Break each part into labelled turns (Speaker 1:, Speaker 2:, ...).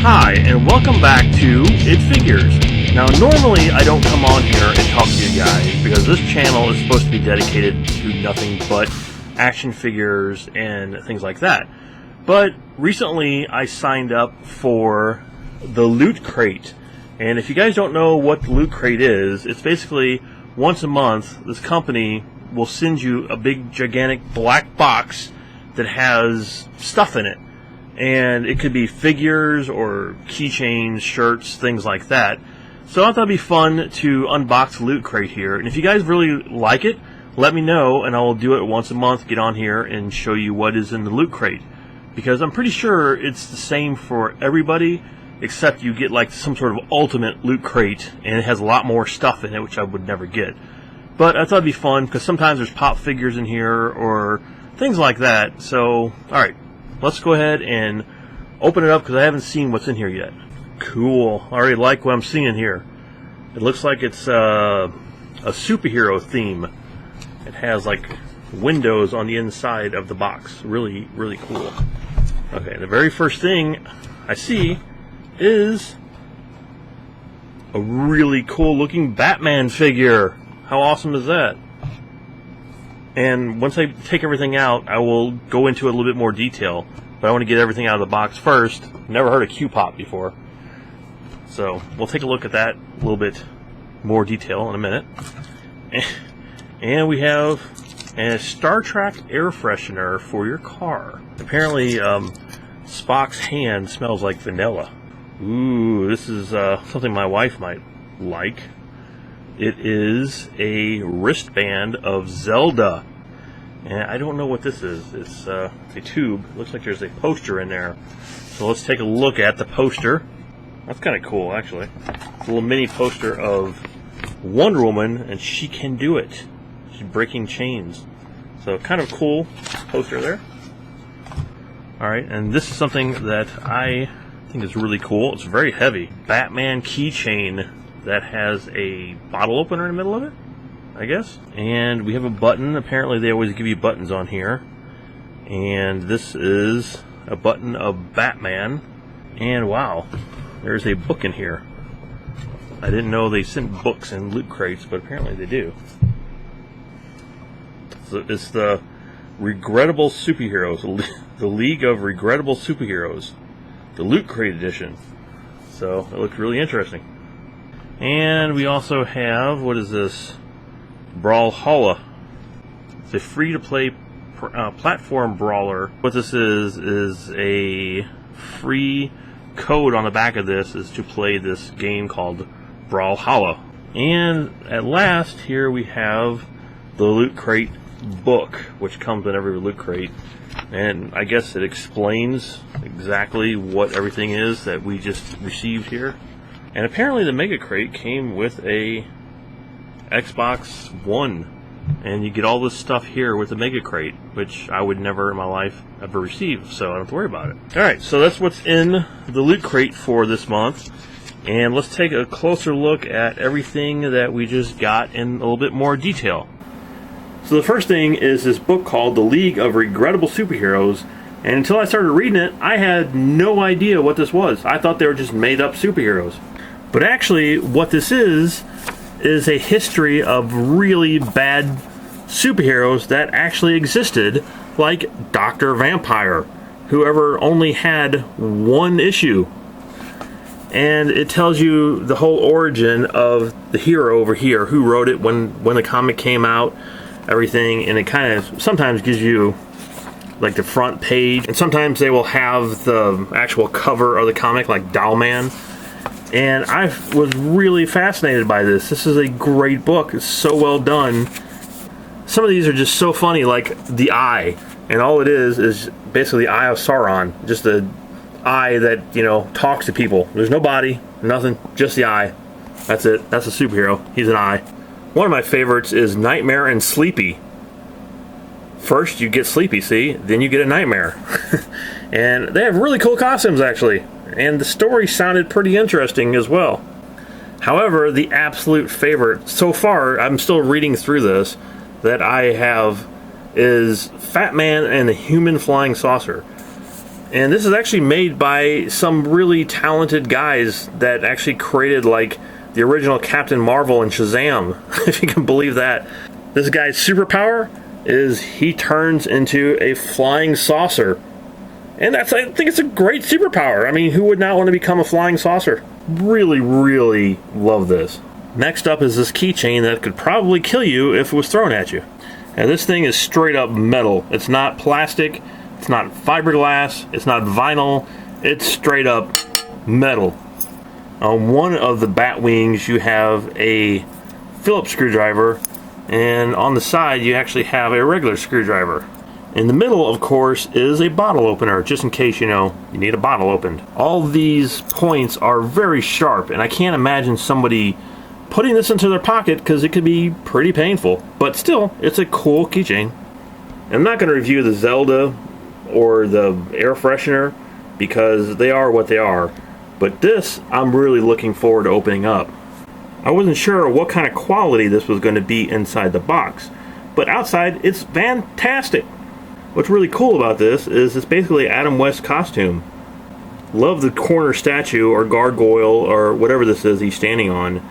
Speaker 1: Hi, and welcome back to It Figures. Now, normally I don't come on here and talk to you guys because this channel is supposed to be dedicated to nothing but action figures and things like that. But recently I signed up for the Loot Crate. And if you guys don't know what the Loot Crate is, it's basically once a month this company will send you a big gigantic black box that has stuff in it. And it could be figures or keychains, shirts, things like that. So I thought it'd be fun to unbox Loot Crate here. And if you guys really like it, let me know and I'll do it once a month, get on here and show you what is in the Loot Crate. Because I'm pretty sure it's the same for everybody, except you get like some sort of ultimate Loot Crate and it has a lot more stuff in it, which I would never get. But I thought it'd be fun because sometimes there's pop figures in here or things like that. So, alright. Let's go ahead and open it up because I haven't seen what's in here yet. Cool. I already like what I'm seeing here. It looks like it's a superhero theme. It has like windows on the inside of the box. Really, really cool. Okay, the very first thing I see is a really cool looking Batman figure. How awesome is that? And once I take everything out, I will go into a little bit more detail. But I want to get everything out of the box first. Never heard of Q-Pop before. So we'll take a look at that a little bit more detail in a minute. And we have a Star Trek air freshener for your car. Apparently, Spock's hand smells like vanilla. Ooh, this is something my wife might like. It is a wristband of Zelda. And I don't know what this is. It's a tube. It looks like there's a poster in there. So let's take a look at the poster. That's kind of cool, actually. It's a little mini poster of Wonder Woman, and she can do it. She's breaking chains. So kind of cool poster there. Alright, and this is something that I think is really cool. It's very heavy. Batman keychain that has a bottle opener in the middle of it, I guess. And we have a button. Apparently they always give you buttons on here. And this is a button of Batman. And wow, there's a book in here. I didn't know they sent books in Loot Crates, but apparently they do. So it's the Regrettable Superheroes, the League of Regrettable Superheroes, the Loot Crate edition. So it looks really interesting. And we also have, what is this? Brawlhalla. It's a free-to-play platform brawler. What this is a free code on the back of this is to play this game called Brawlhalla. And at last, here we have the Loot Crate book, which comes in every Loot Crate. And I guess it explains exactly what everything is that we just received here. And apparently the Mega Crate came with a Xbox One. And you get all this stuff here with the Mega Crate, which I would never in my life ever receive, so I don't have to worry about it. Alright, so that's what's in the Loot Crate for this month. And let's take a closer look at everything that we just got in a little bit more detail. So the first thing is this book called The League of Regrettable Superheroes. And until I started reading it, I had no idea what this was. I thought they were just made up superheroes. But actually, what this is a history of really bad superheroes that actually existed, like Dr. Vampire, whoever only had one issue. And it tells you the whole origin of the hero over here, who wrote it, when the comic came out, everything, and it kind of sometimes gives you like the front page, and sometimes they will have the actual cover of the comic, like Dollman. And I was really fascinated by this. This is a great book. It's so well done. Some of these are just so funny, like the eye. And all it is basically the Eye of Sauron. Just the eye that, you know, talks to people. There's no body, nothing, just the eye. That's it. That's a superhero. He's an eye. One of my favorites is Nightmare and Sleepy. First you get Sleepy, see? Then you get a Nightmare. And they have really cool costumes, actually. And the story sounded pretty interesting as well. However, the absolute favorite, so far, I'm still reading through this, that I have is Fat Man and the Human Flying Saucer. And this is actually made by some really talented guys that actually created like the original Captain Marvel and Shazam, if you can believe that. This guy's superpower is he turns into a flying saucer. And I think it's a great superpower. I mean, who would not want to become a flying saucer? Really, really love this. Next up is this keychain that could probably kill you if it was thrown at you. And this thing is straight up metal. It's not plastic, it's not fiberglass, it's not vinyl, it's straight up metal. On one of the bat wings you have a Phillips screwdriver, and on the side you actually have a regular screwdriver. In the middle, of course, is a bottle opener, just in case, you know, you need a bottle opened. All these points are very sharp, and I can't imagine somebody putting this into their pocket because it could be pretty painful. But still, it's a cool keychain. I'm not going to review the Zelda or the air freshener because they are what they are. But this, I'm really looking forward to opening up. I wasn't sure what kind of quality this was going to be inside the box, but outside, it's fantastic. What's really cool about this is it's basically Adam West costume. Love the corner statue or gargoyle or whatever this is he's standing on.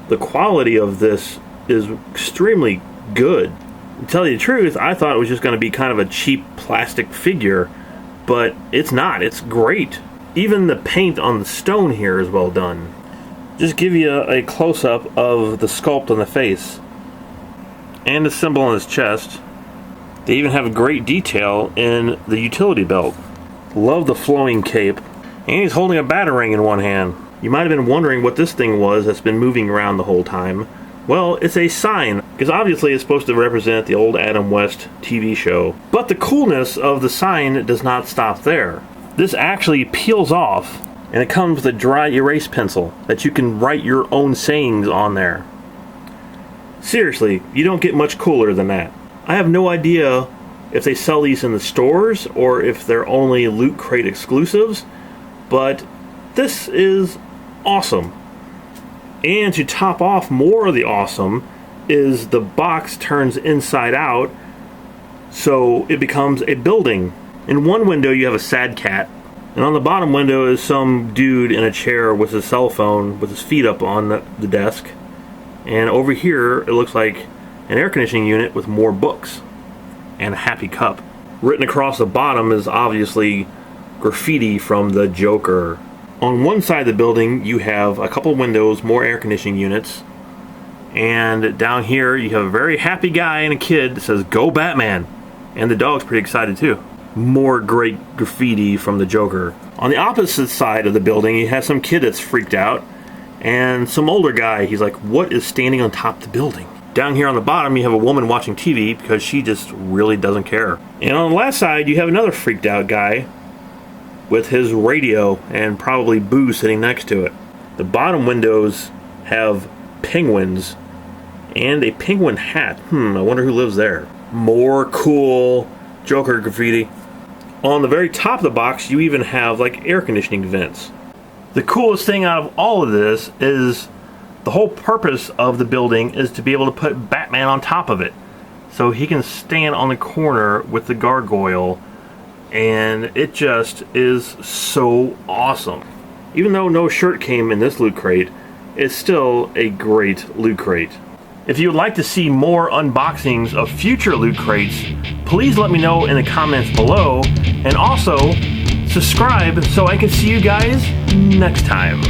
Speaker 1: The quality of this is extremely good. To tell you the truth, I thought it was just going to be kind of a cheap plastic figure, but it's not. It's great. Even the paint on the stone here is well done. Just give you a close-up of the sculpt on the face and the symbol on his chest. They even have great detail in the utility belt. Love the flowing cape. And he's holding a batarang in one hand. You might have been wondering what this thing was that's been moving around the whole time. Well, it's a sign, because obviously it's supposed to represent the old Adam West TV show. But the coolness of the sign does not stop there. This actually peels off, and it comes with a dry erase pencil that you can write your own sayings on there. Seriously, you don't get much cooler than that. I have no idea if they sell these in the stores or if they're only Loot Crate exclusives, but this is awesome. And to top off more of the awesome is the box turns inside out, so it becomes a building. In one window you have a sad cat, and on the bottom window is some dude in a chair with his cell phone with his feet up on the desk. And over here it looks like an air conditioning unit with more books and a happy cup. Written across the bottom is obviously graffiti from the Joker. On one side of the building you have a couple windows, more air conditioning units, and down here you have a very happy guy and a kid that says "Go Batman," and the dog's pretty excited too. More great graffiti from the Joker. On the opposite side of the building you have some kid that's freaked out, and some older guy, he's like, what is standing on top of the building? Down here on the bottom you have a woman watching TV because she just really doesn't care. And on the last side you have another freaked out guy with his radio and probably booze sitting next to it. The bottom windows have penguins and a penguin hat. I wonder who lives there. More cool Joker graffiti. On the very top of the box you even have like air conditioning vents. The coolest thing out of all of this is the whole purpose of the building is to be able to put Batman on top of it, so he can stand on the corner with the gargoyle, and it just is so awesome. Even though no shirt came in this Loot Crate, it's still a great Loot Crate. If you would like to see more unboxings of future Loot Crates, please let me know in the comments below, and also subscribe so I can see you guys next time.